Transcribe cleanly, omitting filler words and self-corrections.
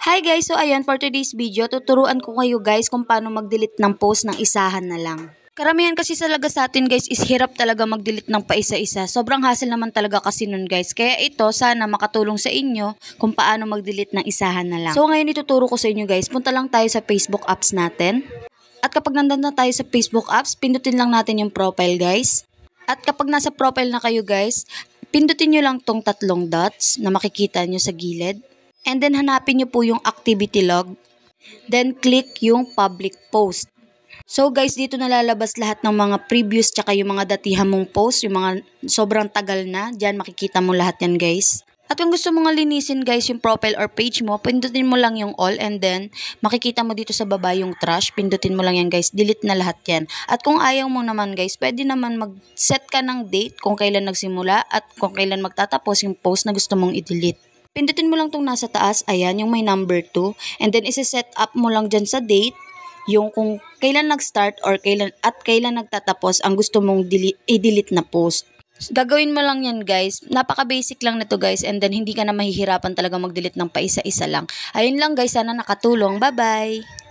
Hi guys! So ayan, for today's video, tuturuan ko kayo guys kung paano mag-delete ng post ng isahan na lang. Karamihan kasi talaga sa atin guys is hirap talaga mag-delete ng paisa-isa. Sobrang hassle naman talaga kasi nun guys. Kaya ito, sana makatulong sa inyo kung paano mag-delete ng isahan na lang. So ngayon ituturo ko sa inyo guys, punta lang tayo sa Facebook apps natin. At kapag nandun na tayo sa Facebook apps, pindutin lang natin yung profile guys. At kapag nasa profile na kayo guys, pindutin nyo lang tong tatlong dots na makikita nyo sa gilid. And then hanapin nyo po yung activity log. Then click yung public post. So guys, dito nalalabas lahat ng mga previous tsaka yung mga datihan mong post, yung mga sobrang tagal na. Diyan makikita mo lahat yan guys. At kung gusto mo nga linisin guys yung profile or page mo, pindutin mo lang yung all and then makikita mo dito sa baba yung trash. Pindutin mo lang yan guys, delete na lahat yan. At kung ayaw mo naman guys, pwede naman mag-set ka ng date kung kailan nagsimula at kung kailan magtatapos yung post na gusto mong i-delete. Pindutin mo lang tong nasa taas, ayan, yung may number 2. And then, isi-set up mo lang dyan sa date, yung kung kailan nag-start or kailan nagtatapos ang gusto mong i-delete na post. Gagawin mo lang yan guys. Napaka-basic lang nito guys. And then, hindi ka na mahihirapan talaga mag-delete ng paisa-isa lang. Ayun lang guys, sana nakatulong. Bye-bye!